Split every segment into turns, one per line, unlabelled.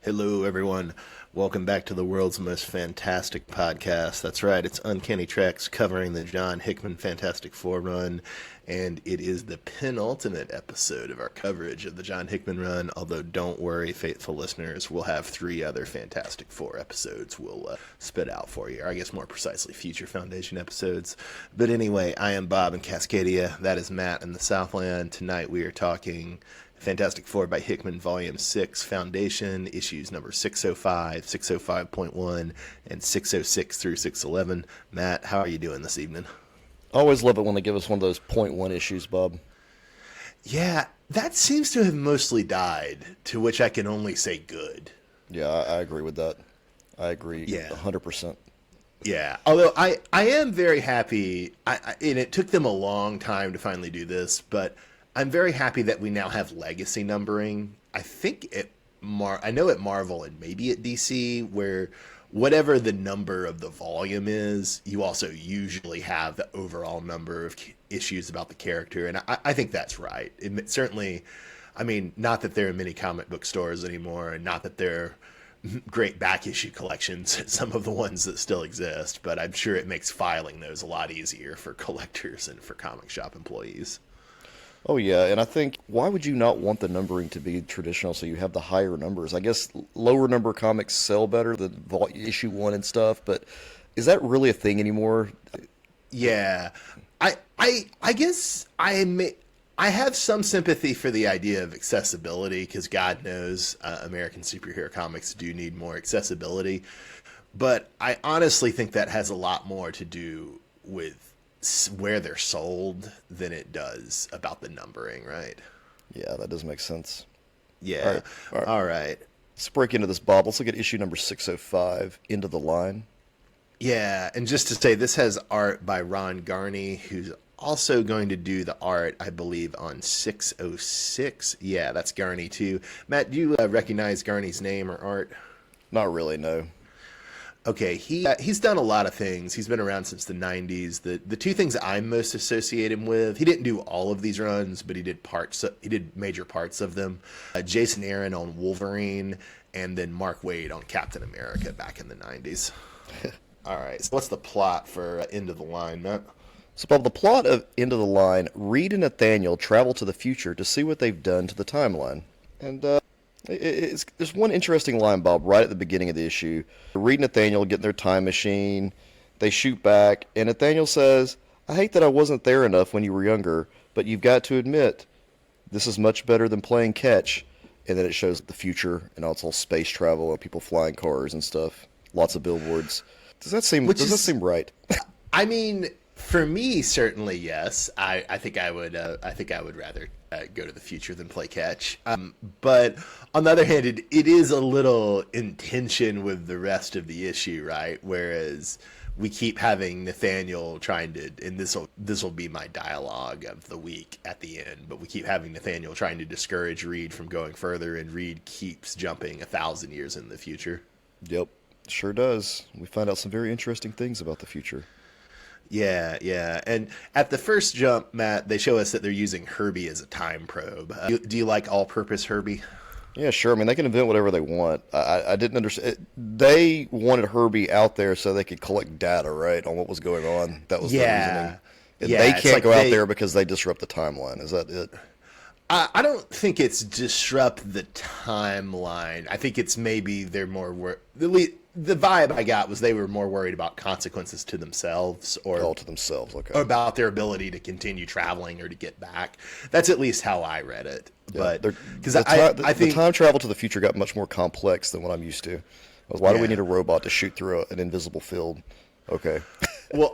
Hello, everyone. Welcome back to the world's most fantastic podcast. That's right, it's Uncanny Treks covering the John Hickman Fantastic Four run, and it is the penultimate episode of our coverage of the John Hickman run. Although, don't worry, faithful listeners, we'll have 3 other Fantastic Four episodes we'll spit out for you, or I guess more precisely, Future Foundation episodes. But anyway, I am Bob in Cascadia. That is Matt in the Southland. Tonight we are talking Fantastic Four by Hickman, Volume 6, Foundation, issues number 605, 605.1, and 606 through 611. Matt, how are you doing this evening?
I always love it when they give us one of those .1 issues, Bob.
Yeah, that seems to have mostly died, to which I can only say good.
Yeah, I agree with that. I agree 100%.
Yeah, although I am very happy, and it took them a long time to finally do this, but I'm very happy that we now have legacy numbering. I think I know at Marvel and maybe at DC, where whatever the number of the volume is, you also usually have the overall number of issues about the character, and I think that's right. It certainly, I mean, not that there are many comic book stores anymore, and not that there are great back issue collections, some of the ones that still exist, but I'm sure it makes filing those a lot easier for collectors and for comic shop employees.
Oh, yeah, and I think, why would you not want the numbering to be traditional so you have the higher numbers? I guess lower number comics sell better, the issue 1 and stuff, but is that really a thing anymore?
Yeah. I guess I have some sympathy for the idea of accessibility, because God knows American superhero comics do need more accessibility, but I honestly think that has a lot more to do with where they're sold than it does about the numbering, right?
Yeah, that does make sense.
Yeah. All right.
Let's break into this, Bob. Let's look at issue number 605, Into the Line.
Yeah, and just to say, this has art by Ron Garney, who's also going to do the art, I believe, on 606. Yeah, that's Garney, too. Matt, do you recognize Garney's name or art?
Not really, no.
Okay, he's done a lot of things. He's been around since the 90s. The 2 things I'm most associated with, he didn't do all of these runs, but he did major parts of them. Jason Aaron on Wolverine, and then Mark Waid on Captain America back in the 90s. All right, so what's the plot for Into the Line, Matt?
So, Bob, the plot of Into the Line, Reed and Nathaniel travel to the future to see what they've done to the timeline. And there's one interesting line, Bob, right at the beginning of the issue. Reed and Nathaniel get in their time machine. They shoot back, and Nathaniel says, "I hate that I wasn't there enough when you were younger, but you've got to admit, this is much better than playing catch." And then it shows the future, and also space travel, and people flying cars and stuff. Lots of billboards. Does that seem right?
I mean, for me, certainly yes. I think I would rather go to the future than play catch. But on the other hand, it is a little in tension with the rest of the issue, right? Whereas we keep having Nathaniel trying to, and this will be my dialogue of the week at the end, but we keep having Nathaniel trying to discourage Reed from going further, and Reed keeps jumping 1,000 years in the future.
Yep, sure does. We find out some very interesting things about the future.
Yeah. And at the first jump, Matt, they show us that they're using Herbie as a time probe. Do you like all-purpose Herbie?
Yeah, sure. I mean, they can invent whatever they want. I didn't understand. They wanted Herbie out there so they could collect data, right, on what was going on. That was the reasoning. And they can't go out there because they disrupt the timeline. Is that it?
I don't think it's disrupt the timeline. I think it's maybe they're more the vibe I got was they were more worried about consequences to themselves, or
to themselves, okay,
or about their ability to continue traveling or to get back. That's at least how I read it.
Yeah,
but because
I think the time travel to the future got much more complex than what I'm used to. Why do we need a robot to shoot through an invisible field? Okay.
Well,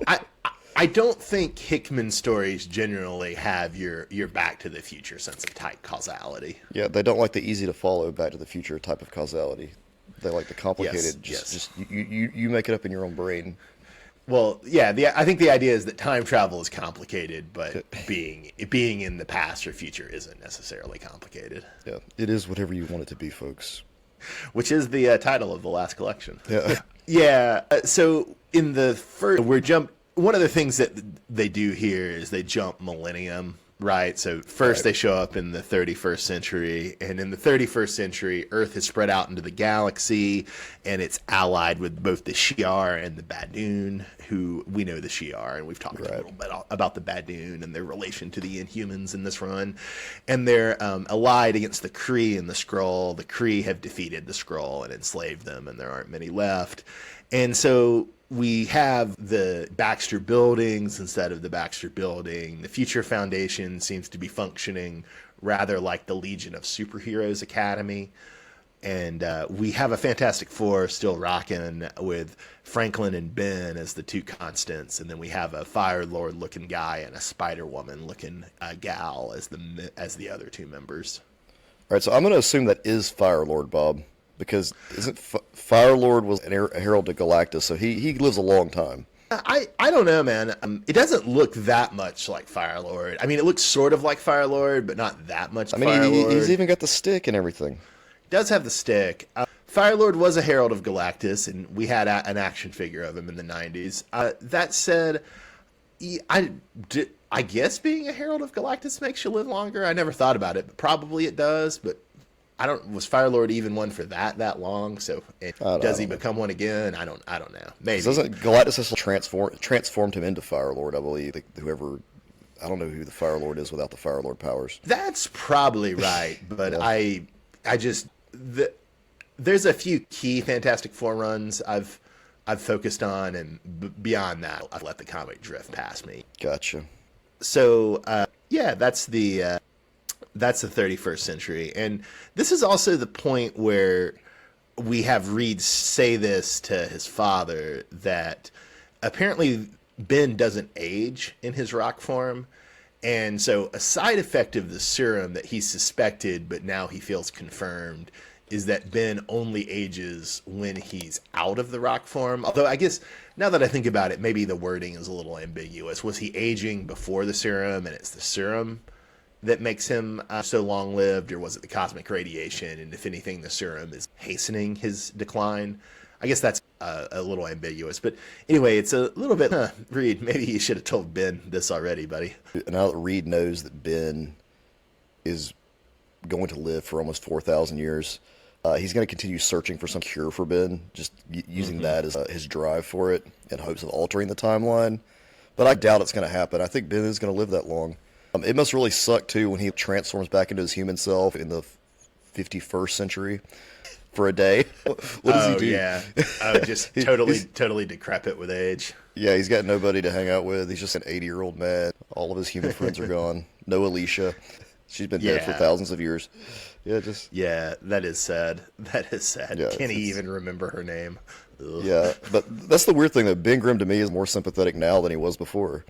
I don't think Hickman stories generally have your Back to the Future sense of tight causality.
Yeah, they don't like the easy to follow Back to the Future type of causality. They like the complicated.
Yes.
Just you make it up in your own brain.
Well, yeah. I think the idea is that time travel is complicated, but being in the past or future isn't necessarily complicated.
Yeah, it is whatever you want it to be, folks.
Which is the title of the last collection.
Yeah.
Yeah. So in the first, one of the things that they do here is they jump millennium Right. So first
Right.
they show up in the 31st century, and in the 31st century, Earth is spread out into the galaxy, and it's allied with both the Shi'ar and the Badoon, who we know the Shi'ar, and we've talked a
Right.
little bit about the Badoon and their relation to the Inhumans in this run, and they're allied against the Kree and the Skrull. The Kree have defeated the Skrull and enslaved them, and there aren't many left, and so we have the Baxter buildings instead of the Baxter building. The Future Foundation seems to be functioning rather like the Legion of Superheroes Academy. And we have a Fantastic Four still rocking with Franklin and Ben as the two constants. And then we have a Fire Lord looking guy and a Spider Woman looking gal as the other two members.
All right, so I'm going to assume that is Fire Lord, Bob, because isn't Fire Lord was a herald to Galactus, so he lives a long time.
I don't know, man. It doesn't look that much like Firelord. I mean, it looks sort of like Firelord, but not that much like Firelord.
He's even got the stick and everything.
He does have the stick. Firelord was a Herald of Galactus, and we had an action figure of him in the 90s. That said, I guess being a Herald of Galactus makes you live longer. I never thought about it, but probably it does, but was Firelord even one for that long? So does he become one again? I don't know. Maybe.
Doesn't Galactus has transformed him into Fire Lord, I believe. I don't know who the Fire Lord is without the Fire Lord powers.
That's probably right, but yeah. There's a few key Fantastic Four runs I've focused on, and beyond that, I've let the comic drift past me.
Gotcha.
So yeah, that's the 31st century, and this is also the point where we have Reed say this to his father, that apparently Ben doesn't age in his rock form, and so a side effect of the serum that he suspected but now he feels confirmed is that Ben only ages when he's out of the rock form. Although I guess now that I think about it, maybe the wording is a little ambiguous. Was he aging before the serum and it's the serum that makes him so long-lived, or was it the cosmic radiation? And if anything, the serum is hastening his decline. I guess that's a little ambiguous. But anyway, it's a little bit, Reed, maybe you should have told Ben this already, buddy.
Now that Reed knows that Ben is going to live for almost 4,000 years, he's going to continue searching for some cure for Ben, just using that as his drive for it in hopes of altering the timeline. But I doubt it's going to happen. I think Ben is going to live that long. It must really suck, too, when he transforms back into his human self in the 51st century for a day. What does he do?
Yeah. Just totally decrepit with age.
Yeah, he's got nobody to hang out with. He's just an 80-year-old man. All of his human friends are gone. No Alicia. She's been dead for thousands of years.
Yeah, that is sad. That is sad.
Yeah,
Can he even remember her name? Ugh.
Yeah, but that's the weird thing, that Ben Grimm to me is more sympathetic now than he was before.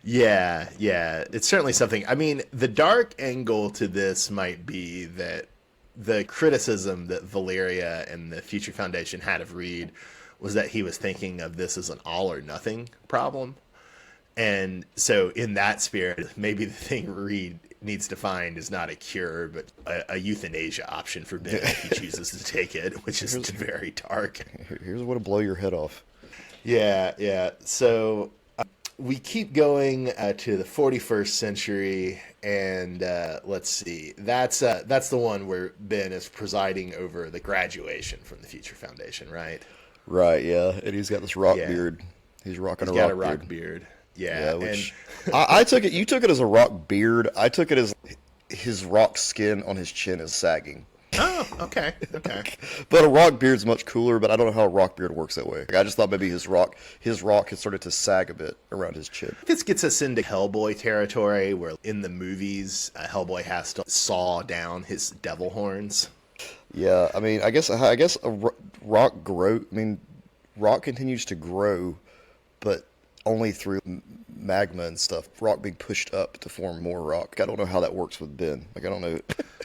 Yeah. It's certainly something. I mean, the dark angle to this might be that the criticism that Valeria and the Future Foundation had of Reed was that he was thinking of this as an all or nothing problem. And so in that spirit, maybe the thing Reed needs to find is not a cure, but a euthanasia option for Ben if he chooses to take it, which is very dark.
Here's what to blow your head off.
Yeah. So we keep going to the 41st century, and let's see. That's the one where Ben is presiding over the graduation from the Future Foundation, right?
Right, yeah. And he's got this rock beard. He's rocking
He's got a rock beard. Yeah,
which I took it. You took it as a rock beard. I took it as his rock skin on his chin is sagging.
Oh, okay.
But a rock beard's much cooler. But I don't know how a rock beard works that way. I just thought maybe his rock has started to sag a bit around his chin.
This gets us into Hellboy territory, where in the movies, Hellboy has to saw down his devil horns.
Yeah, I mean, I guess rock grow. I mean, rock continues to grow, but only through magma and stuff. Rock being pushed up to form more rock. I don't know how that works with Ben. I don't know.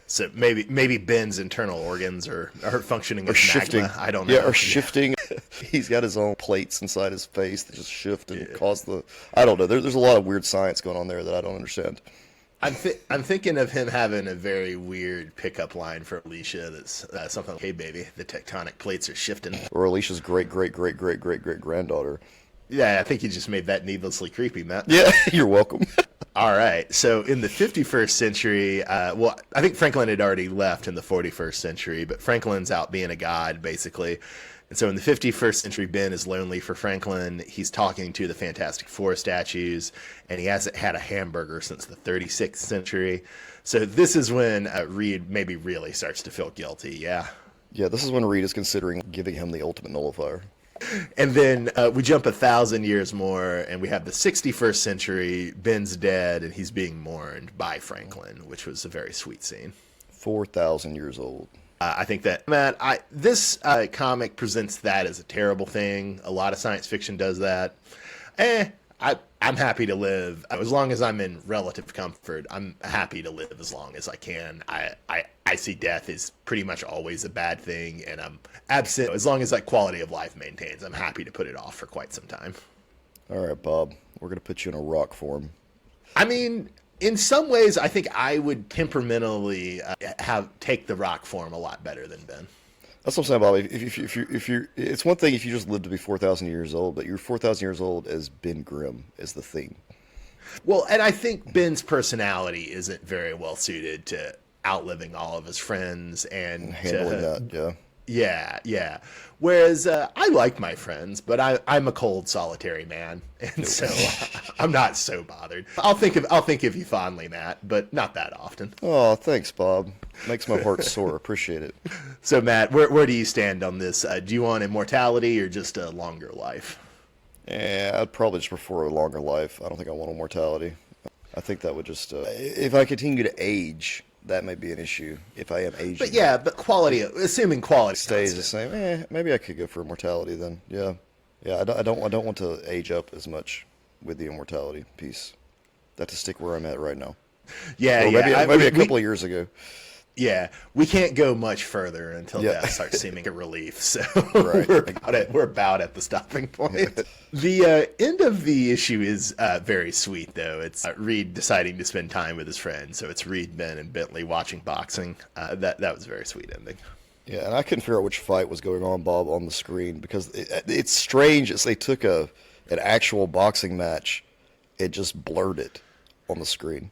So maybe Ben's internal organs are functioning as
shifting.
magma. I don't know.
Yeah, or shifting. He's got his own plates inside his face that just shift and cause the. I don't know. There's a lot of weird science going on there that I don't understand.
I'm thinking of him having a very weird pickup line for Alicia that's something like, "Hey baby, the tectonic plates are shifting."
Or Alicia's great granddaughter.
Yeah, I think you just made that needlessly creepy, Matt.
Yeah, you're welcome.
All right. So in the 51st century, well, I think Franklin had already left in the 41st century, but Franklin's out being a god, basically. And so in the 51st century, Ben is lonely for Franklin. He's talking to the Fantastic Four statues, and he hasn't had a hamburger since the 36th century. So this is when Reed maybe really starts to feel guilty, yeah.
Yeah, this is when Reed is considering giving him the ultimate nullifier.
And then we jump 1,000 years more, and we have the 61st century. Ben's dead, and he's being mourned by Franklin, which was a very sweet scene.
4,000 years old.
I think that, Matt, this comic presents that as a terrible thing. A lot of science fiction does that. I'm happy to live. As long as I'm in relative comfort, I'm happy to live as long as I can. I see death as pretty much always a bad thing, and I'm absent. As long as that quality of life maintains, I'm happy to put it off for quite some time.
All right, Bob. We're going to put you in a rock form.
I mean, in some ways, I think I would temperamentally take the rock form a lot better than Ben.
That's what I'm saying, Bob. If you're, it's one thing if you just live to be 4,000 years old, but you're 4,000 years old as Ben Grimm is the thing.
Well, and I think Ben's personality isn't very well suited to outliving all of his friends and
handling that, yeah.
Yeah. Whereas I like my friends, but I'm a cold, solitary man, and so I'm not so bothered. I'll think of you fondly, Matt, but not that often.
Oh, thanks, Bob. Makes my heart sore. Appreciate it.
So, Matt, where do you stand on this? Do you want immortality or just a longer life?
Yeah, I'd probably just prefer a longer life. I don't think I want immortality. I think that would just if I continue to age, that may be an issue if I am aging.
But assuming quality
stays the same, maybe I could go for immortality then. Yeah. I don't want to age up as much with the immortality piece. That to stick where I'm at right now.
Yeah,
maybe a couple of years ago.
Yeah, we can't go much further until death starts seeming a relief. So
right.
we're about at the stopping point. The end of the issue is very sweet, though. It's Reed deciding to spend time with his friends. So it's Reed, Ben, and Bentley watching boxing. That was a very sweet ending.
Yeah, and I couldn't figure out which fight was going on, Bob, on the screen because it's strange as they took an actual boxing match and just blurred it on the screen.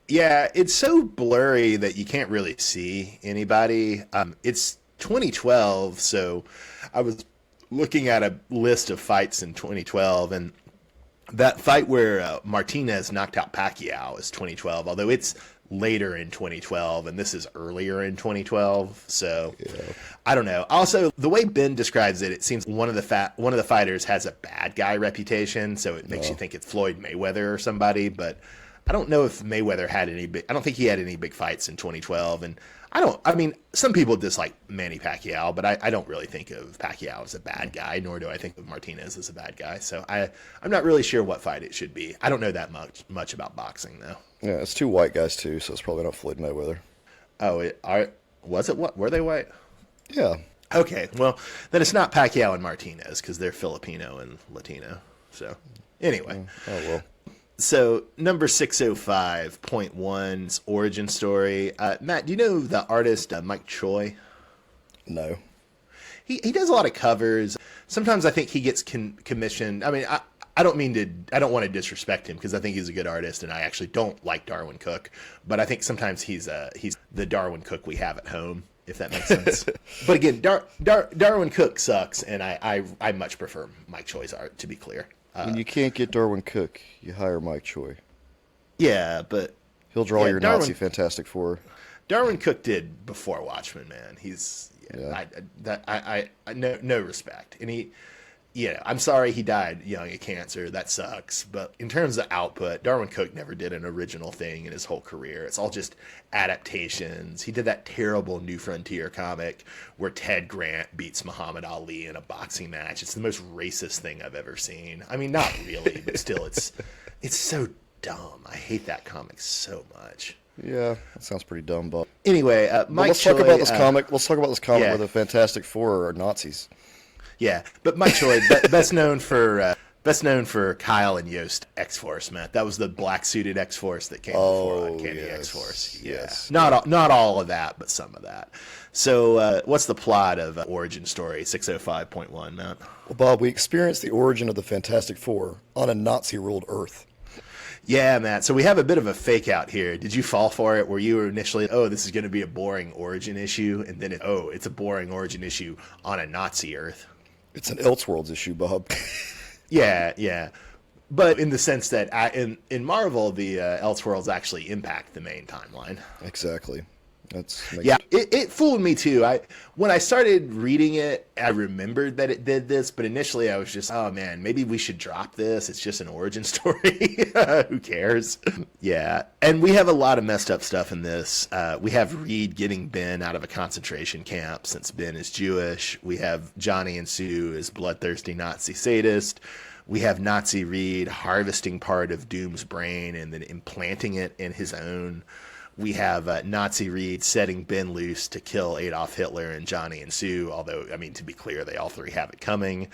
Yeah, it's so blurry that you can't really see anybody. It's 2012, so I was looking at a list of fights in 2012, and that fight where Martinez knocked out Pacquiao is 2012, although it's later in 2012, and this is earlier in 2012. So I don't know. Also, the way Ben describes it, it seems one of the fighters has a bad guy reputation, so it makes you think it's Floyd Mayweather or somebody, but I don't know if Mayweather had I don't think he had any big fights in 2012. And I mean, some people dislike Manny Pacquiao, but I don't really think of Pacquiao as a bad guy, nor do I think of Martinez as a bad guy. So I'm not really sure what fight it should be. I don't know that much about boxing, though.
Yeah, it's two white guys, too, so it's probably not Floyd Mayweather.
Oh, was it what? Were they white?
Yeah.
Okay, well, then it's not Pacquiao and Martinez, because they're Filipino and Latino. So, anyway.
Oh, well.
So, number 605.1's origin story. Matt, do you know the artist Mike Choi?
No.
He does a lot of covers. Sometimes I think he gets commissioned. I mean, I don't want to disrespect him because I think he's a good artist, and I actually don't like Darwin Cook. But I think sometimes he's the Darwin Cook we have at home, if that makes sense. But again, Darwin Cook sucks, and I much prefer Mike Choi's art, to be clear.
When you can't get Darwin Cook, you hire Mike Choi.
Yeah, but
he'll draw your Nazi Fantastic Four.
Darwin Cook did before Watchmen, man. No respect. And I'm sorry he died young of cancer. That sucks. But in terms of output, Darwin Cook never did an original thing in his whole career. It's all just adaptations. He did that terrible New Frontier comic where Ted Grant beats Muhammad Ali in a boxing match. It's the most racist thing I've ever seen. I mean, not really, but still, it's so dumb. I hate that comic so much.
Yeah, that sounds pretty dumb, Bob.
Anyway,
let's talk about this comic. Let's talk about this comic where the Fantastic Four are Nazis.
Yeah, but Mike Choi, best known for Best known for Kyle and Yost X-Force, Matt. That was the black-suited X-Force that came before Uncanny X-Force. Yeah.
Yes.
Not all of that, but some of that. So what's the plot of Origin Story 605.1, Matt?
Well, Bob, we experienced the origin of the Fantastic Four on a Nazi-ruled Earth.
Yeah, Matt. So we have a bit of a fake out here. Did you fall for it? Were you initially, this is going to be a boring origin issue, and then it's a boring origin issue on a Nazi Earth?
It's an Elseworlds issue, Bob.
Yeah. But in the sense that in Marvel, the Elseworlds actually impact the main timeline.
Exactly.
It fooled me too. When I started reading it, I remembered that it did this, but initially I was just, oh man, maybe we should drop this. It's just an origin story. Who cares? Yeah. And we have a lot of messed up stuff in this. We have Reed getting Ben out of a concentration camp since Ben is Jewish. We have Johnny and Sue as bloodthirsty Nazi sadists. We have Nazi Reed harvesting part of Doom's brain and then implanting it in his own. We have Nazi Reed setting Ben loose to kill Adolf Hitler and Johnny and Sue, although, I mean, to be clear, they all three have it coming.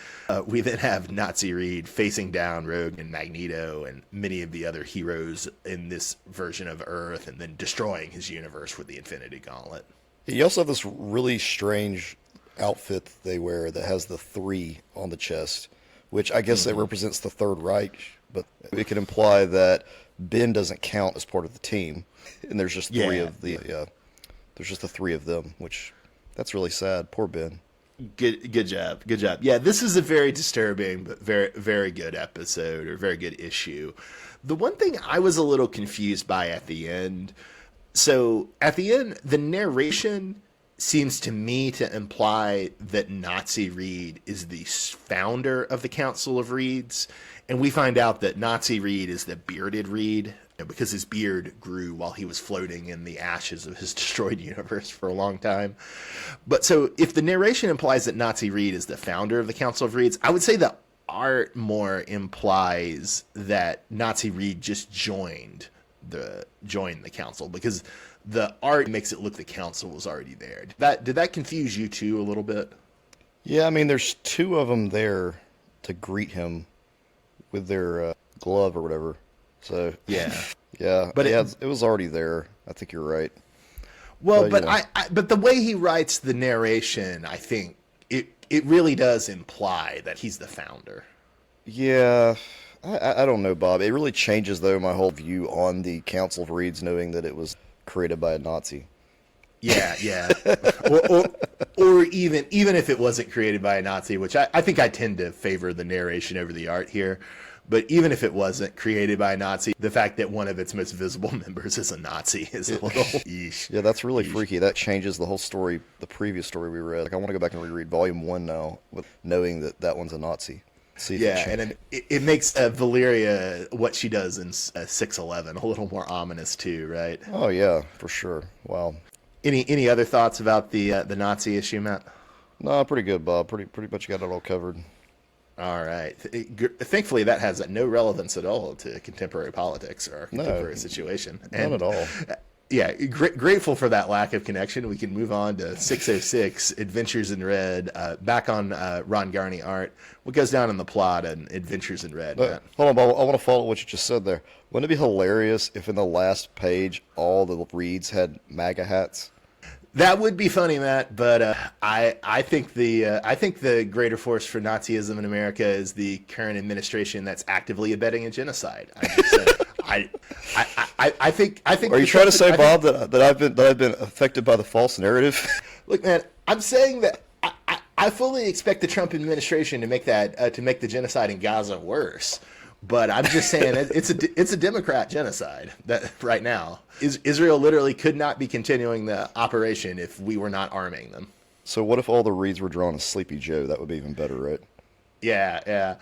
We then have Nazi Reed facing down Rogue and Magneto and many of the other heroes in this version of Earth, and then destroying his universe with the Infinity Gauntlet.
You also have this really strange outfit that they wear that has the 3 on the chest, which I guess that represents the Third Reich, but it can imply that Ben doesn't count as part of the team, and there's just three of the there's just the 3 of them, which that's really sad. Poor Ben.
Good job. Yeah, this is a very disturbing but very, very good episode, or very good issue. The one thing I was a little confused by at the end, so at the end, the narration seems to me to imply that Nazi Reed is the founder of the Council of Reeds, and we find out that Nazi Reed is the bearded Reed, because his beard grew while he was floating in the ashes of his destroyed universe for a long time. But so if the narration implies that Nazi Reed is the founder of the Council of Reeds, I would say the art more implies that Nazi Reed just joined the council, because the art makes it look the council was already there. Did that confuse you too a little bit?
Yeah, I mean, there's 2 of them there to greet him with their glove or whatever. So
yeah,
but it was already there. I think you're right.
Well, but the way he writes the narration, I think it really does imply that he's the founder.
Yeah, I don't know, Bob. It really changes though my whole view on the Council of Reeds, knowing that it was created by a Nazi.
Yeah. or even if it wasn't created by a Nazi, which I think I tend to favor the narration over the art here. But even if it wasn't created by a Nazi, the fact that one of its most visible members is a Nazi is a little yeesh.
Yeah, that's really freaky. That changes the whole story, the previous story we read. Like, I want to go back and reread Volume 1 now, with knowing that one's a Nazi.
And it makes Valeria, what she does in 611, a little more ominous too, right?
Oh yeah, for sure. Wow.
Any other thoughts about the Nazi issue, Matt?
No, pretty good, Bob. Pretty much got it all covered.
All right. Thankfully, that has no relevance at all to contemporary politics or contemporary situation.
None at all.
Yeah, grateful for that lack of connection. We can move on to 606, Adventures in Red, back on Ron Garney art. What goes down in the plot and Adventures in Red?
Hold on, Bob. I want to follow what you just said there. Wouldn't it be hilarious if in the last page all the Reeds had MAGA hats?
That would be funny, Matt, but I think the greater force for Nazism in America is the current administration that's actively abetting a genocide. I think.
Are you trying to say, Bob, that I've been affected by the false narrative?
Look, man, I'm saying that I fully expect the Trump administration to make the genocide in Gaza worse. But I'm just saying it's a Democrat genocide that right now. Israel literally could not be continuing the operation if we were not arming them.
So what if all the Reeds were drawn as Sleepy Joe? That would be even better, right?
Yeah.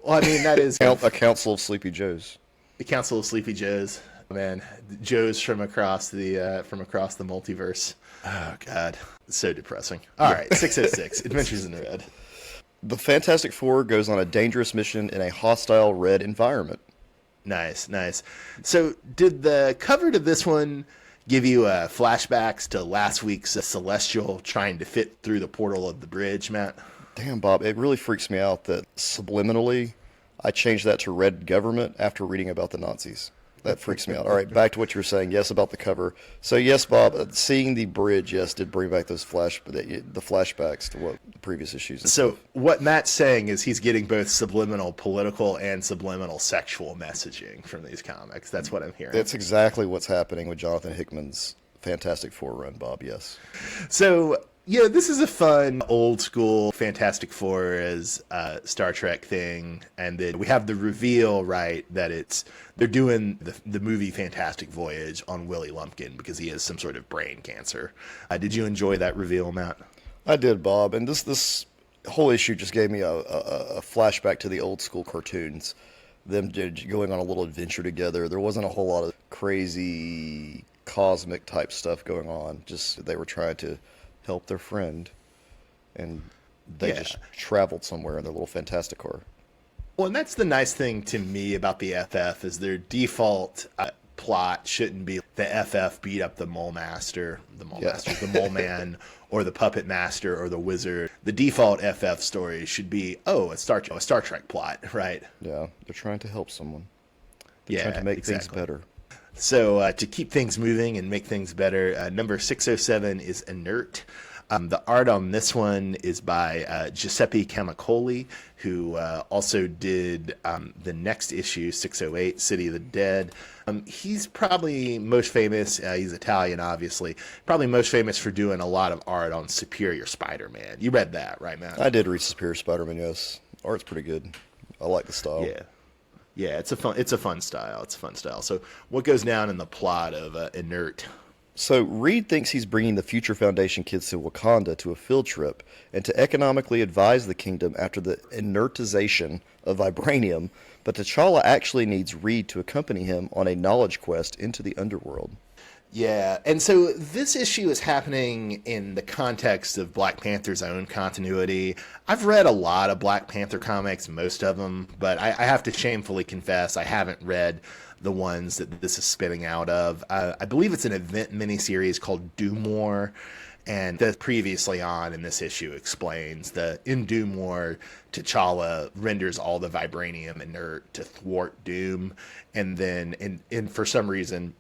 Well, I mean, that is
a council of Sleepy Joes.
The Council of Sleepy Joes, man. Joes from across the multiverse. Oh God, it's so depressing. All right, 606, Adventures in Red.
The Fantastic Four goes on a dangerous mission in a hostile red environment.
Nice. So, did the cover to this one give you flashbacks to last week's Celestial trying to fit through the portal of the bridge, Matt?
Damn, Bob, it really freaks me out that subliminally I changed that to red government after reading about the Nazis. That freaks me out. All right, back to what you were saying. Yes, about the cover. So yes, Bob, seeing the bridge, yes, did bring back those the flashbacks to what the previous issues. And
So
stuff.
what Matt's saying is he's getting both subliminal political and subliminal sexual messaging from these comics. That's what I'm hearing.
That's exactly what's happening with Jonathan Hickman's Fantastic Four run, Bob. Yes.
So, this is a fun, old school Fantastic Four as Star Trek thing. And then we have the reveal, right, that they're doing the movie Fantastic Voyage on Willie Lumpkin because he has some sort of brain cancer. Did you enjoy that reveal, Matt?
I did, Bob. And this whole issue just gave me a flashback to the old school cartoons. Them going on a little adventure together. There wasn't a whole lot of crazy cosmic type stuff going on. Just they were trying to help their friend, and they just traveled somewhere in their little Fantastic car.
Well, and that's the nice thing to me about the FF is their default plot shouldn't be the FF beat up the Mole Master, the Mole Man, or the Puppet Master, or the Wizard. The default FF story should be, a Star Trek plot, right?
Yeah, they're trying to help someone. They're trying to make things better.
So to keep things moving and make things better, number 607 is Inert. The art on this one is by Giuseppe Camicoli, who also did the next issue, 608, City of the Dead. He's probably most famous, he's Italian obviously, probably most famous for doing a lot of art on Superior Spider-Man. You read that, right, Matt?
I did read Superior Spider-Man, yes. Art's pretty good. I like the style.
Yeah, it's a fun style. It's a fun style. So what goes down in the plot of Inert?
So Reed thinks he's bringing the Future Foundation kids to Wakanda to a field trip and to economically advise the kingdom after the inertization of vibranium, but T'Challa actually needs Reed to accompany him on a knowledge quest into the underworld.
Yeah, and so this issue is happening in the context of Black Panther's own continuity. I've read a lot of Black Panther comics, most of them, but I have to shamefully confess I haven't read the ones that this is spinning out of. I believe it's an event miniseries called Doom War, and the previously on in this issue explains that in Doom War, T'Challa renders all the vibranium inert to thwart Doom, and then and for some reason,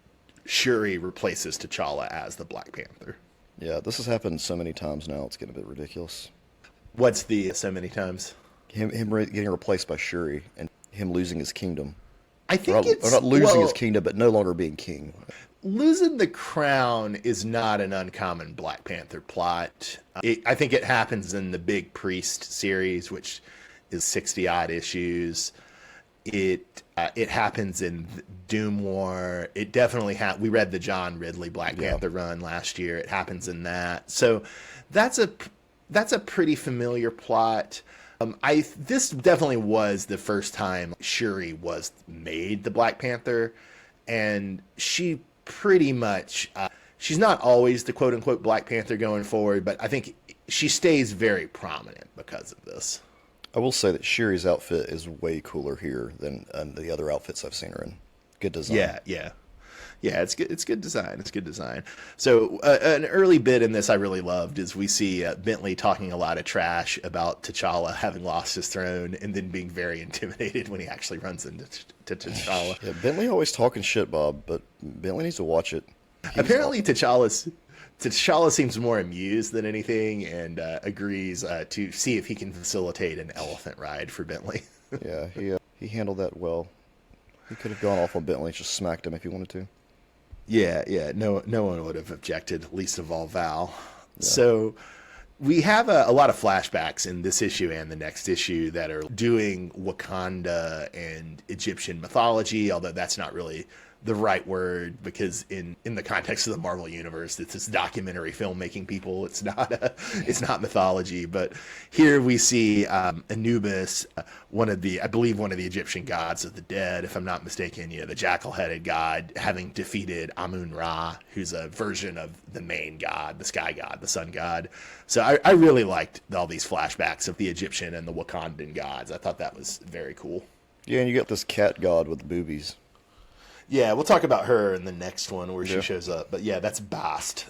Shuri replaces T'Challa as the Black Panther.
Yeah, this has happened so many times now, it's getting a bit ridiculous.
What's the so many times?
Him getting replaced by Shuri and him losing his kingdom.
I think
or not losing his kingdom, but no longer being king.
Losing the crown is not an uncommon Black Panther plot. I think it happens in the Big Priest series, which is 60-odd issues. It happens in Doom War. It definitely we read the John Ridley Black Panther run last year. It happens in that. So that's a pretty familiar plot. This definitely was the first time Shuri was made the Black Panther, and she pretty much she's not always the quote unquote Black Panther going forward, but I think she stays very prominent because of this.
I will say that Shuri's outfit is way cooler here than the other outfits I've seen her in. Good design.
Yeah. It's good. It's good design. It's good design. So an early bit in this I really loved is we see Bentley talking a lot of trash about T'Challa having lost his throne and then being very intimidated when he actually runs into T'Challa.
Yeah, Bentley always talking shit, Bob, but Bentley needs to watch it.
Apparently, T'Challa seems more amused than anything and agrees to see if he can facilitate an elephant ride for Bentley.
Yeah, he handled that well. He could have gone off on Bentley and just smacked him if he wanted to.
Yeah. No one would have objected, least of all Val. Yeah. So we have a lot of flashbacks in this issue and the next issue that are doing Wakanda and Egyptian mythology, although that's not really the right word because in the context of the Marvel universe, it's this documentary filmmaking people. It's not mythology. But here we see Anubis, one of the Egyptian gods of the dead, if I'm not mistaken, the jackal-headed god, having defeated Amun-Ra, who's a version of the main god, the sky god, the sun god. So I really liked all these flashbacks of the Egyptian and the Wakandan gods. I thought that was very cool.
Yeah, and you got this cat god with the boobies.
Yeah, we'll talk about her in the next one where she shows up. But yeah, that's Bast.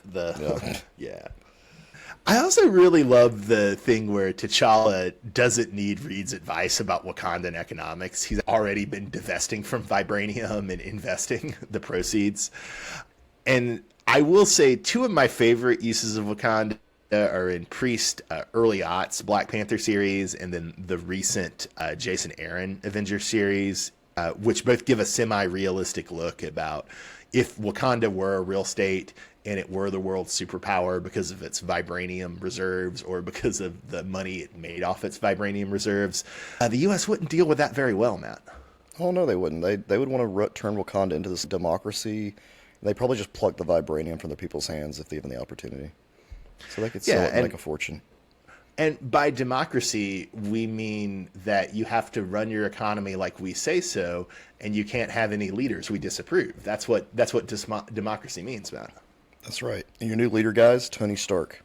I also really love the thing where T'Challa doesn't need Reed's advice about Wakandan economics. He's already been divesting from vibranium and investing the proceeds. And I will say two of my favorite uses of Wakanda are in Priest early aughts Black Panther series, and then the recent Jason Aaron Avengers series, which both give a semi-realistic look about if Wakanda were a real state and it were the world's superpower because of its vibranium reserves or because of the money it made off its vibranium reserves, the U.S. wouldn't deal with that very well, Matt.
Oh, no, they wouldn't. They would want to turn Wakanda into this democracy. They'd probably just pluck the vibranium from the people's hands if they given the opportunity. So they could sell it and make a fortune.
And by democracy, we mean that you have to run your economy like we say so, and you can't have any leaders we disapprove. That's what democracy means, man.
That's right. And your new leader, guys, Tony Stark.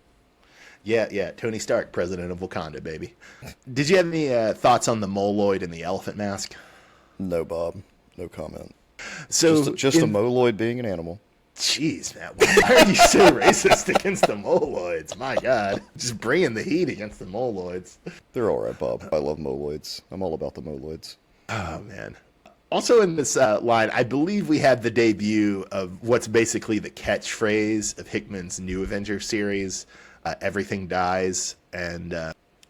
Yeah, Tony Stark, president of Wakanda, baby. Did you have any thoughts on the moloid and the elephant mask?
No, Bob. No comment.
So
just a moloid being an animal.
Jeez, Matt, why are you so racist against the moloids? My God, just bringing the heat against the moloids.
They're all right, Bob. I love moloids. I'm all about the moloids.
Oh, man. Also in this line, I believe we had the debut of what's basically the catchphrase of Hickman's new Avengers series, Everything Dies. And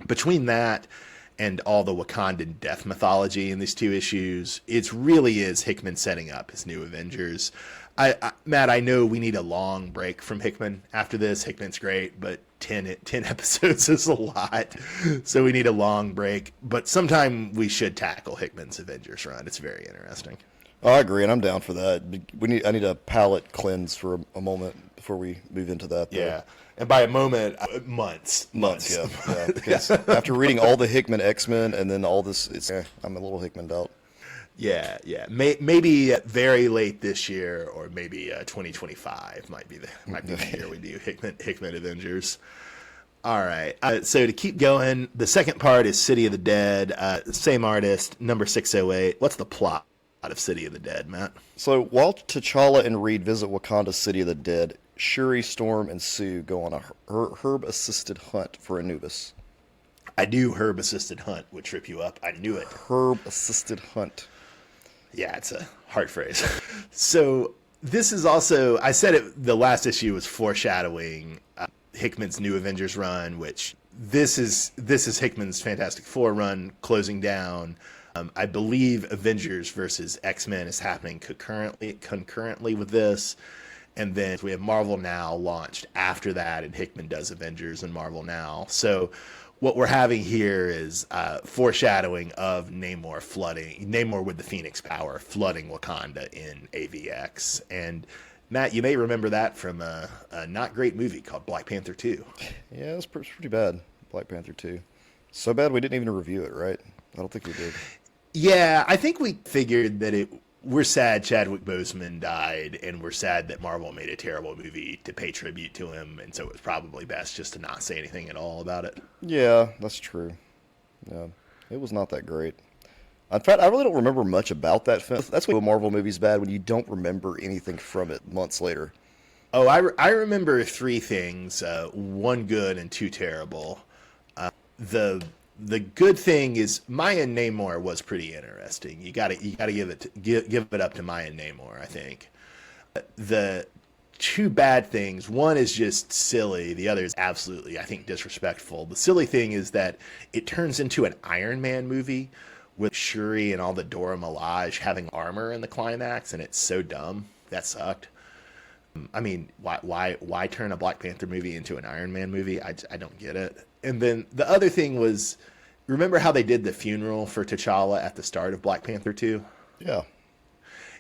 between that and all the Wakandan death mythology in these two issues, it really is Hickman setting up his new Avengers. Matt, I know we need a long break from Hickman after this. Hickman's great, but 10 episodes is a lot, so we need a long break. But sometime we should tackle Hickman's Avengers run. It's very interesting.
Oh, I agree, and I'm down for that. I need a palate cleanse for a moment before we move into that. Though.
Yeah, and by a moment, months.
Yeah. Because after reading all the Hickman X-Men and then all this, I'm a little Hickmaned out.
Yeah. Maybe very late this year, or maybe 2025 might be the year we do Hickman Avengers. All right. So to keep going, the second part is City of the Dead. Same artist, number 608. What's the plot of City of the Dead, Matt?
So while T'Challa and Reed visit Wakanda's City of the Dead, Shuri, Storm, and Sue go on a herb-assisted hunt for Anubis.
I knew herb-assisted hunt would trip you up. I knew it.
Herb-assisted hunt.
Yeah, it's a hard phrase. So this is also, I said it, the last issue was foreshadowing Hickman's new Avengers run, which this is Hickman's Fantastic Four run closing down. I believe Avengers versus X-Men is happening concurrently with this. And then we have Marvel Now launched after that, and Hickman does Avengers and Marvel Now. So what we're having here is foreshadowing of Namor with the Phoenix power flooding Wakanda in AVX. And Matt, you may remember that from a not great movie called Black Panther 2.
Yeah, it was pretty bad, Black Panther 2. So bad we didn't even review it, right? I don't think we did.
Yeah, I think we figured that we're sad Chadwick Boseman died, and we're sad that Marvel made a terrible movie to pay tribute to him, and so it was probably best just to not say anything at all about it.
Yeah, that's true. Yeah, it was not that great. In fact, I really don't remember much about that film. That's why a Marvel movie's bad, when you don't remember anything from it months later.
Oh, I remember three things, one good and two terrible. The good thing is Maya Namor was pretty interesting. You gotta give it up to Maya Namor, I think. The two bad things, one is just silly, the other is absolutely, I think, disrespectful. The silly thing is that it turns into an Iron Man movie with Shuri and all the Dora Milaje having armor in the climax, and it's so dumb. That sucked. I mean, why turn a Black Panther movie into an Iron Man movie? I don't get it. And then the other thing was, remember how they did the funeral for T'Challa at the start of Black Panther 2?
Yeah.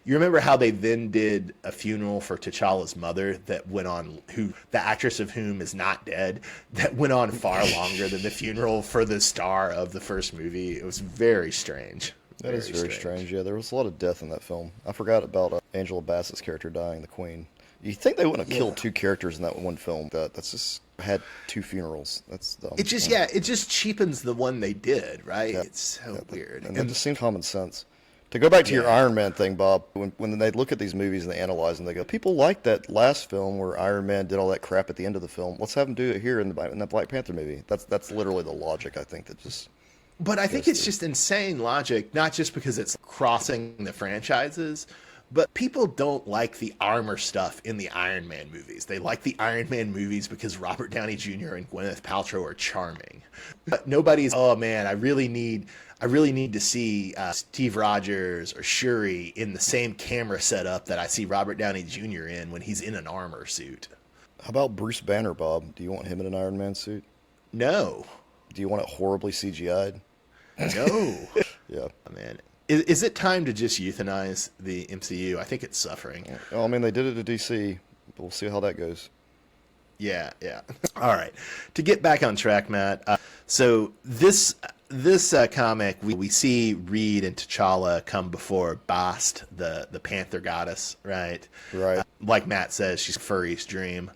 You remember how they then did a funeral for T'Challa's mother that went on, the actress of whom is not dead, that went on far longer than the funeral for the star of the first movie? It was very strange.
That is very strange. Yeah, there was a lot of death in that film. I forgot about Angela Bassett's character dying, the Queen. You think they wouldn't have killed two characters in that one film? That's just had two funerals. That's dumb.
It just cheapens the one they did, right? Yeah. It's so weird.
And that just seemed common sense. To go back to your
Yeah.
Iron Man thing, Bob, when they look at these movies and they analyze them, they go, people like that last film where Iron Man did all that crap at the end of the film. Let's have him do it here in the Black Panther movie. That's literally the logic, I think, that just
But I think
goes
it's
through.
just insane logic, not just because it's crossing the franchises, but people don't like the armor stuff in the Iron Man movies. They like the Iron Man movies because Robert Downey Jr. and Gwyneth Paltrow are charming. But nobody's, oh man, I really need to see Steve Rogers or Shuri in the same camera setup that I see Robert Downey Jr. in when he's in an armor suit.
How about Bruce Banner, Bob? Do you want him in an Iron Man suit?
No,
Do you want it horribly CGI'd?
no,
Yeah.
oh, man. Is it time to just euthanize the MCU? I think it's suffering.
Well, I mean, they did it to DC, but we'll see how that goes.
Yeah, yeah. All right. To get back on track, Matt. So this comic, we see Reed and T'Challa come before Bast, the Panther goddess, right?
Right.
Like Matt says, she's Furry's dream.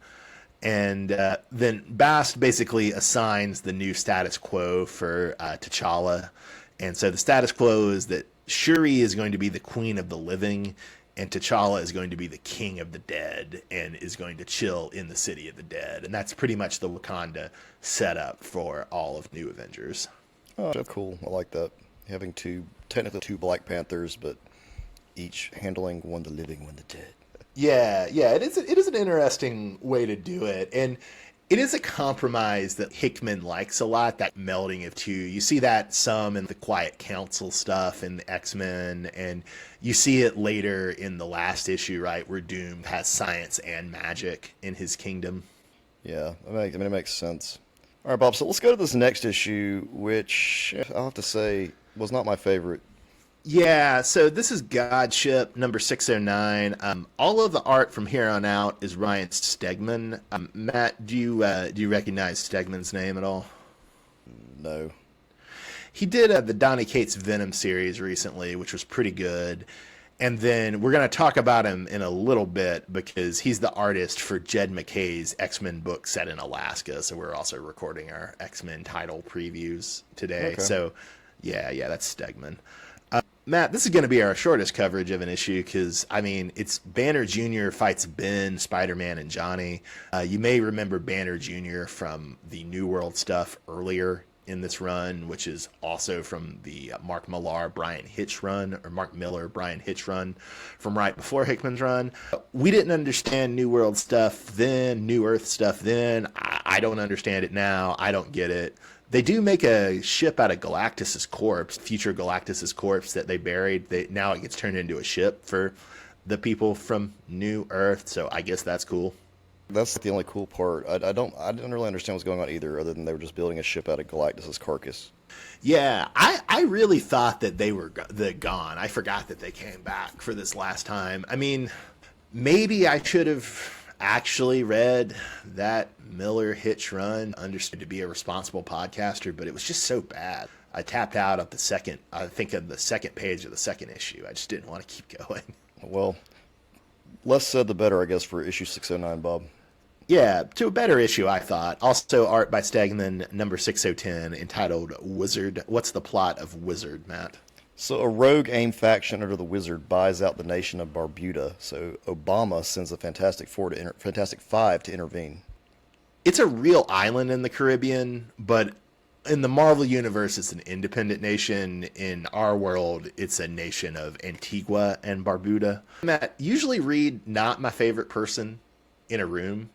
And then Bast basically assigns the new status quo for T'Challa. And so the status quo is that Shuri is going to be the queen of the living, and T'Challa is going to be the king of the dead and is going to chill in the city of the dead. And that's pretty much the Wakanda setup for all of New Avengers.
Oh, cool. I like that. Having technically two Black Panthers, but each handling one the living, one the dead.
Yeah, yeah, it is an interesting way to do it. And it is a compromise that Hickman likes a lot, that melding of two. You see that some in the Quiet Council stuff in the X-Men, and you see it later in the last issue, right, where Doom has science and magic in his kingdom.
Yeah, I mean, it makes sense. All right, Bob, so let's go to this next issue, which I'll have to say was not my favorite.
Yeah, so this is Godship number 609. All of the art from here on out is Ryan Stegman. Matt, do you recognize Stegman's name at all?
No.
He did the Donny Cates Venom series recently, which was pretty good. And then we're going to talk about him in a little bit because he's the artist for Jed McKay's X-Men book set in Alaska. So we're also recording our X-Men title previews today.
Okay.
So yeah, that's Stegman. Matt, this is going to be our shortest coverage of an issue because, I mean, it's Banner Jr. fights Ben, Spider-Man, and Johnny. You may remember Banner Jr. from the New World stuff earlier in this run, which is also from the Mark Millar, Brian Hitch run, or Mark Miller, Brian Hitch run from right before Hickman's run. We didn't understand New World stuff then, New Earth stuff then. I don't understand it now. I don't get it. They do make a ship out of Galactus's corpse, future Galactus's corpse that they buried. Now it gets turned into a ship for the people from New Earth, so I guess that's cool.
That's the only cool part. I didn't really understand what's going on either, other than they were just building a ship out of Galactus's carcass.
Yeah, I really thought that they were gone. I forgot that they came back for this last time. I mean, maybe I should have actually read that Miller Hitch run, understood to be a responsible podcaster, but it was just so bad. I tapped out at the second page of the second issue. I just didn't want to keep going.
Well, less said the better, I guess, for issue 609, Bob.
Yeah, to a better issue, I thought. Also, art by Stegman, number 6010, entitled Wizard. What's the plot of Wizard, Matt?
So a rogue AIM faction under the Wizard buys out the nation of Barbuda, so Obama sends the Fantastic Five to intervene.
It's a real island in the Caribbean, but in the Marvel universe, it's an independent nation. In our world, it's a nation of Antigua and Barbuda. Matt, usually Reed, not my favorite person in a room.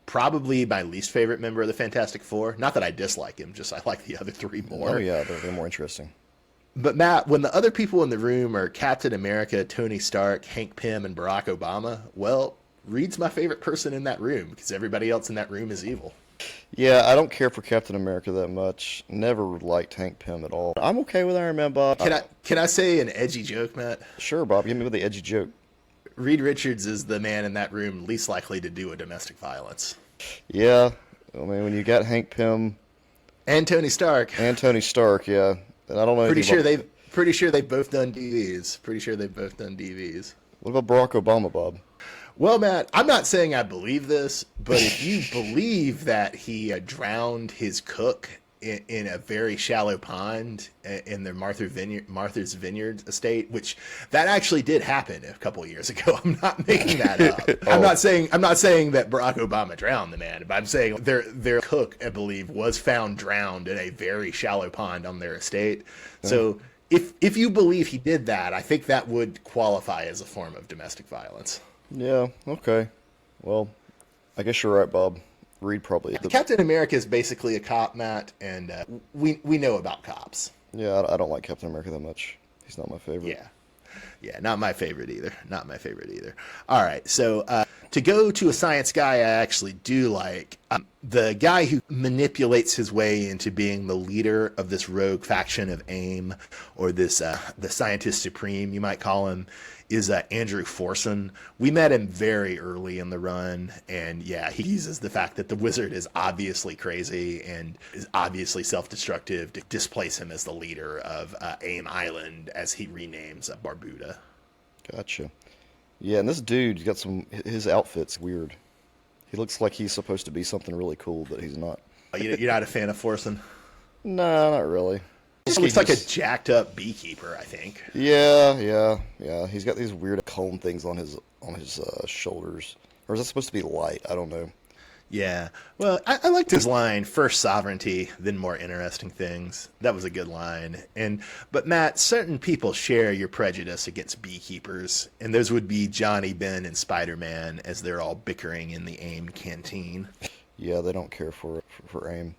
Probably my least favorite member of the Fantastic Four. Not that I dislike him, just I like the other three more.
Oh yeah, they're more interesting.
But Matt, when the other people in the room are Captain America, Tony Stark, Hank Pym, and Barack Obama, well, Reed's my favorite person in that room because everybody else in that room is evil.
Yeah, I don't care for Captain America that much. Never liked Hank Pym at all. I'm okay with Iron Man, Bob.
Can I say an edgy joke, Matt?
Sure, Bob. Give me the edgy joke.
Reed Richards is the man in that room least likely to do a domestic violence.
Yeah, I mean, when you got Hank Pym
And Tony Stark.
and Tony Stark, yeah, and I don't know.
Pretty sure they've both done DVs.
What about Barack Obama, Bob?
Well, Matt, I'm not saying I believe this, but if you believe that he drowned his cook in a very shallow pond in the Martha's Vineyard estate, which that actually did happen a couple of years ago. I'm not making that up. I'm not saying that Barack Obama drowned the man, but I'm saying their cook, I believe, was found drowned in a very shallow pond on their estate. So if you believe he did that, I think that would qualify as a form of domestic violence.
Yeah, okay. Well, I guess you're right, Bob. Reed probably.
Captain America is basically a cop, Matt, and we know about cops.
Yeah, I don't like Captain America that much. He's not my favorite.
Yeah, not my favorite either. Not my favorite either. All right, so to go to a science guy I actually do like, the guy who manipulates his way into being the leader of this rogue faction of AIM, or this the Scientist Supreme, you might call him, is Andrew Forson. We met him very early in the run, and yeah, he uses the fact that the wizard is obviously crazy and is obviously self-destructive to displace him as the leader of AIM Island, as he renames Barbuda.
Gotcha. Yeah, and this dude's got his outfit's weird. He looks like he's supposed to be something really cool, but he's not.
You're not a fan of Forson?
No, not really.
He looks like a jacked up beekeeper, I think.
Yeah. He's got these weird cone things on his shoulders. Or is that supposed to be light? I don't know.
Yeah. Well, I liked his line, first sovereignty, then more interesting things. That was a good line. But Matt, certain people share your prejudice against beekeepers, and those would be Johnny, Ben, and Spider-Man, as they're all bickering in the AIM canteen.
Yeah, they don't care for AIM.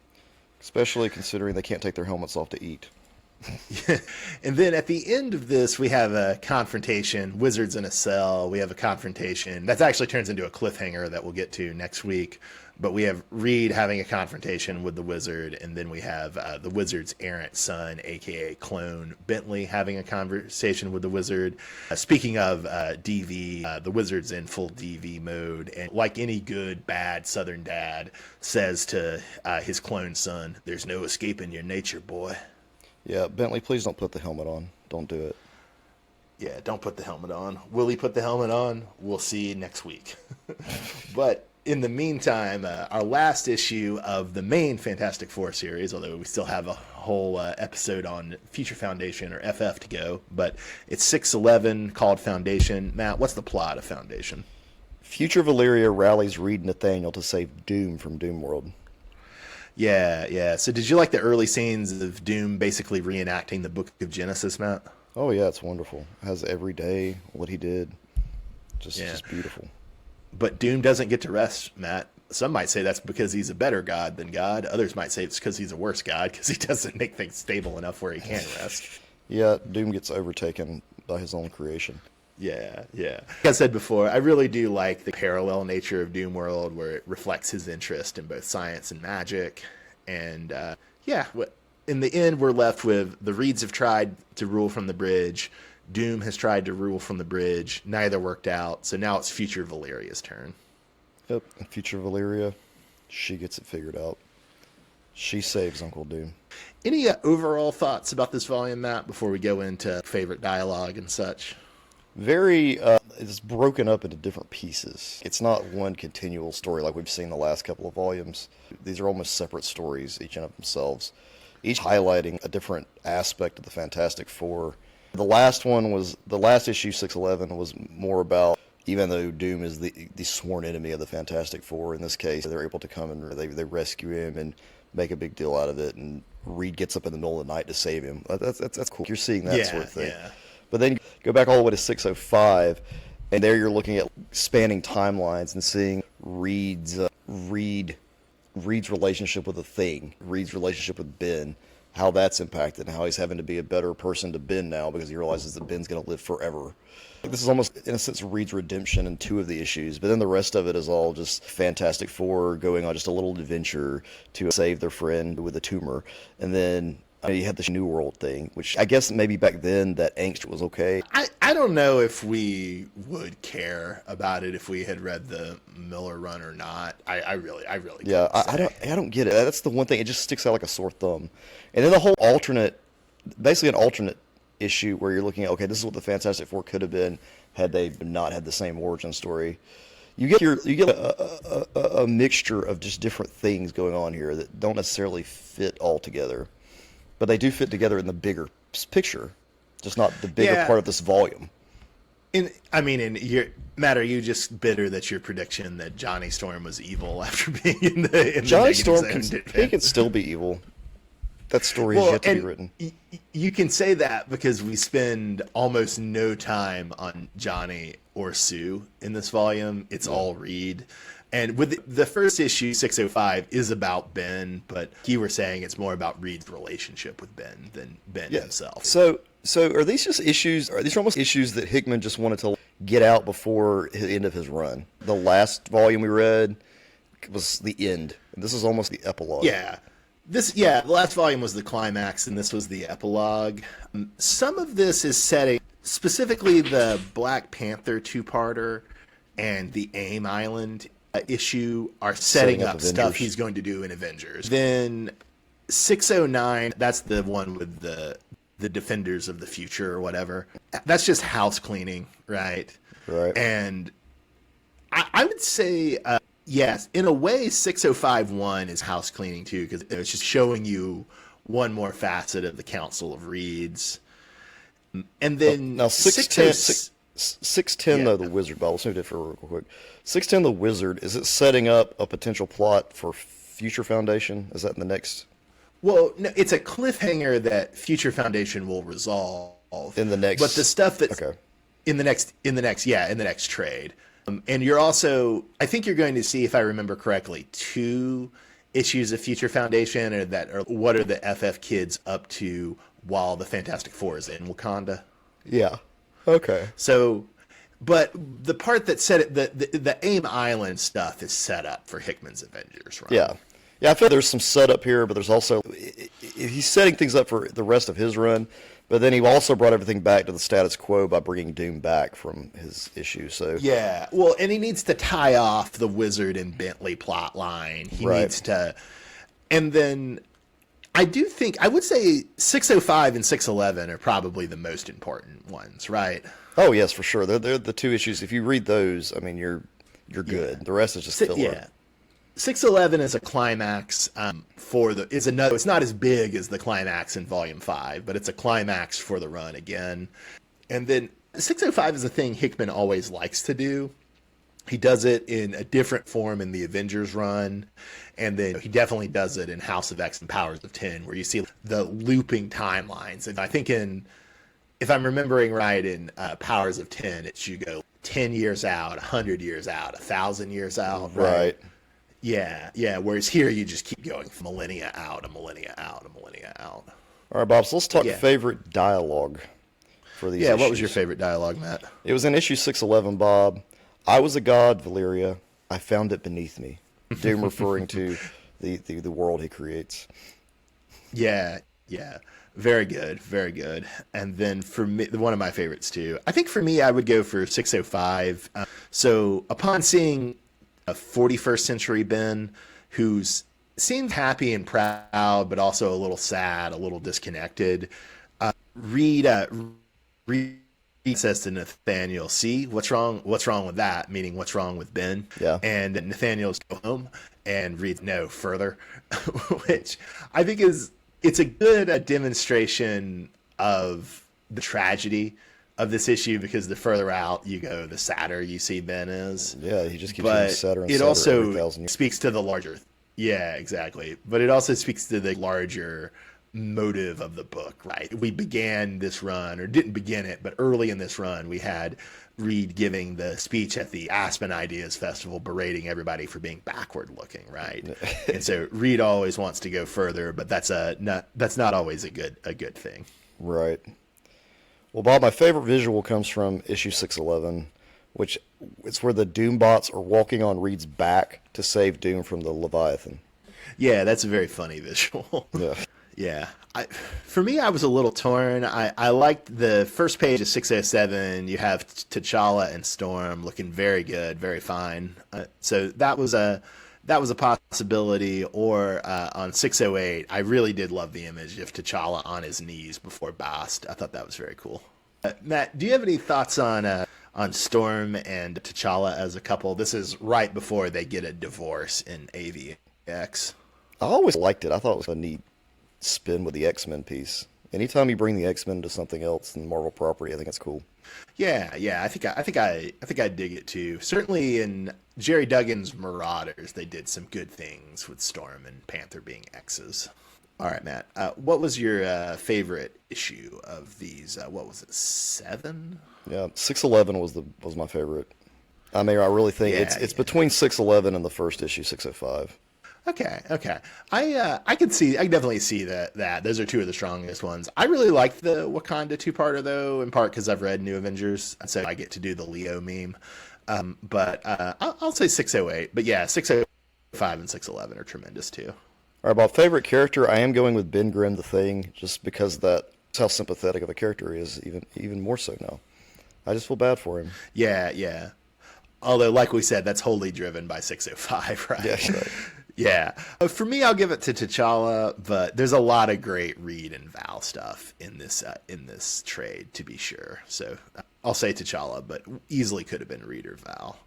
Especially considering they can't take their helmets off to eat.
And then at the end of this, we have a confrontation. Wizards in a cell. We have a confrontation. That actually turns into a cliffhanger that we'll get to next week. But we have Reed having a confrontation with the wizard, and then we have the wizard's errant son, a.k.a. clone Bentley, having a conversation with the wizard. Speaking of DV, the wizard's in full DV mode, and like any good, bad Southern dad, says to his clone son, "There's no escaping your nature, boy."
Yeah, Bentley, please don't put the helmet on. Don't do it.
Yeah, don't put the helmet on. Will he put the helmet on? We'll see next week. But in the meantime, our last issue of the main Fantastic Four series, although we still have a whole episode on Future Foundation, or FF, to go, but it's 611, called Foundation. Matt, what's the plot of Foundation?
Future Valeria rallies Reed and Nathaniel to save Doom from Doom World.
Yeah. So did you like the early scenes of Doom basically reenacting the Book of Genesis, Matt?
Oh, yeah, it's wonderful. It has every day what he did. Just beautiful.
But Doom doesn't get to rest, Matt. Some might say that's because he's a better god than God. Others might say it's because he's a worse god, because he doesn't make things stable enough where he can rest.
Yeah, Doom gets overtaken by his own creation.
Yeah. Like I said before, I really do like the parallel nature of Doom World, where it reflects his interest in both science and magic. And in the end, we're left with the Reeds have tried to rule from the bridge. Doom has tried to rule from the bridge. Neither worked out. So now it's Future Valeria's turn.
Yep, and Future Valeria, she gets it figured out. She saves Uncle Doom.
Any overall thoughts about this volume, Matt, before we go into favorite dialogue and such?
It's broken up into different pieces. It's not one continual story like we've seen the last couple of volumes. These are almost separate stories, each in of themselves, each highlighting a different aspect of the Fantastic Four. The last issue, 611, was more about, even though Doom is the sworn enemy of the Fantastic Four, in this case, they're able to come and they rescue him and make a big deal out of it, and Reed gets up in the middle of the night to save him. That's cool. You're seeing that sort of thing. Yeah. But then go back all the way to 605, and there you're looking at spanning timelines and seeing Reed's relationship with the Thing, Reed's relationship with Ben, how that's impacted, and how he's having to be a better person to Ben now because he realizes that Ben's going to live forever. This is almost, in a sense, Reed's redemption in two of the issues, but then the rest of it is all just Fantastic Four going on just a little adventure to save their friend with a tumor, and then you had this New World thing, which I guess maybe back then that angst was okay.
I don't know if we would care about it if we had read the Miller run or not. I really
yeah. I don't get it. That's the one thing. It just sticks out like a sore thumb. And then the whole basically an alternate issue where you're looking at, okay, this is what the Fantastic Four could have been had they not had the same origin story. you get a mixture of just different things going on here that don't necessarily fit all together, but they do fit together in the bigger picture, just not the bigger
Yeah.
part of this volume.
Matt, are you just bitter that your prediction that Johnny Storm was evil after being in the
Johnny
negative
Storm
zone
he can still be evil. That story is yet to be written.
You can say that because we spend almost no time on Johnny or Sue in this volume. It's all Reed. And with the first issue, 605, is about Ben, but you were saying it's more about Reed's relationship with Ben than Ben himself.
So are these just issues? Are these almost issues that Hickman just wanted to get out before the end of his run? The last volume we read was the end. This is almost the epilogue.
Yeah. The last volume was the climax, and this was the epilogue. Some of this is setting, specifically the Black Panther two-parter and the AIM Island issue are setting up stuff he's going to do in Avengers. Then 609, that's the one with the Defenders of the Future or whatever. That's just house cleaning, right?
Right.
And I would say... yes, in a way, 605.1 is house cleaning too, because it's just showing you one more facet of the Council of Reeds. And then
now 610 though, the Wizard. Bob, let's move it for real quick. 610 the Wizard, is it setting up a potential plot for Future Foundation? Is that in the next?
Well, no, it's a cliffhanger that Future Foundation will resolve
In the next,
but the stuff that's
okay.
in the next trade. And you're also, I think you're going to see, if I remember correctly, 2 issues of Future Foundation, or what are the FF kids up to while the Fantastic Four is in Wakanda.
Yeah. Okay.
So, but the part that set it, the AIM Island stuff is set up for Hickman's Avengers, right?
Yeah. Yeah, I feel there's some setup here, but there's also, he's setting things up for the rest of his run, but then he also brought everything back to the status quo by bringing Doom back from his issue. So
yeah, well, and he needs to tie off the Wizard and Bentley plot line. He needs to, and then I would say 605 and 611 are probably the most important ones, right?
Oh yes, for sure. They're the 2 issues. If you read those, I mean, you're good. The rest is just filler.
Yeah. 611 is a climax it's not as big as the climax in volume 5, but it's a climax for the run again. And then 605 is a thing Hickman always likes to do. He does it in a different form in the Avengers run, and then he definitely does it in House of X and Powers of 10, where you see the looping timelines. And I think if I'm remembering right, in Powers of 10, it's you go 10 years out, 100 years out, 1,000 years out, right? Yeah. Whereas here, you just keep going millennia out, a millennia out, a millennia out.
All right, Bob. So let's talk favorite dialogue for these.
Yeah,
issues.
what was your favorite dialogue, Matt?
It was in issue 611, Bob. I was a god, Valeria. I found it beneath me. Doom referring to the world he creates.
Yeah. Very good, very good. And then for me, one of my favorites too. I think for me, I would go for 605. So upon seeing a 41st century Ben seems happy and proud, but also a little sad, a little disconnected. Reed says to Nathaniel, "See, what's wrong with that?" Meaning, what's wrong with Ben?
Yeah.
And Nathaniel's go home, and Reed no further, which I think it's a good demonstration of the tragedy of this issue, because the further out you go, the sadder you see Ben is.
Yeah, he just keeps getting sadder and
it
sadder
also
every 1,000 years.
speaks to the larger. Yeah, exactly. But it also speaks to the larger motive of the book, right? We began this run, or didn't begin it, but early in this run, we had Reed giving the speech at the Aspen Ideas Festival, berating everybody for being backward looking, right? And so Reed always wants to go further, but that's not always a good thing.
Right. Well, Bob, my favorite visual comes from issue 611, which it's where the Doombots are walking on Reed's back to save Doom from the Leviathan.
Yeah, that's a very funny visual.
Yeah.
Yeah. For me, I was a little torn. I liked the first page of 607. You have T'Challa and Storm looking very good, very fine. So that was a possibility. Or on 608, I really did love the image of T'Challa on his knees before Bast. I thought that was very cool. Matt, do you have any thoughts on on Storm and T'Challa as a couple. This is right before they get a divorce in AVX.
I always liked it. I thought it was a neat spin with the X-Men piece. Anytime you bring the X-Men to something else in Marvel property, I think it's cool.
Yeah, yeah, I think I dig it too. Certainly in Jerry Duggan's Marauders, they did some good things with Storm and Panther being X's. All right, Matt. What was your favorite issue of these? What was it? 7?
Yeah, 611 was my favorite. I mean, I really think
Yeah,
it's
yeah.
between 611 and the first issue, 605.
Okay, okay. I can definitely see that those are two of the strongest ones. I really like the Wakanda two-parter though, in part because I've read New Avengers, and so I get to do the Leo meme. But I'll say 608. But yeah, 605 and 611 are tremendous too.
All right, about favorite character, I am going with Ben Grimm, the Thing, just because that's how sympathetic of a character he is, even more so now. I just feel bad for him.
Yeah, yeah. Although, like we said, that's wholly driven by 605,
Yeah,
right?
right.
Yeah. For me, I'll give it to T'Challa, but there's a lot of great Reed and Val stuff in this trade, to be sure. So I'll say T'Challa, but easily could have been Reed or Val.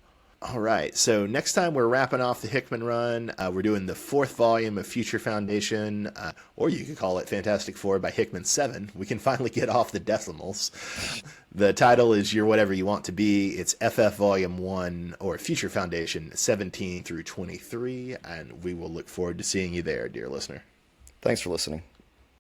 All right. So next time we're wrapping off the Hickman run. We're doing the 4th volume of Future Foundation, or you could call it Fantastic Four by Hickman 7. We can finally get off the decimals. The title is You're Whatever You Want to Be. It's FF Volume 1 or Future Foundation 17 through 23, and we will look forward to seeing you there, dear listener.
Thanks for listening.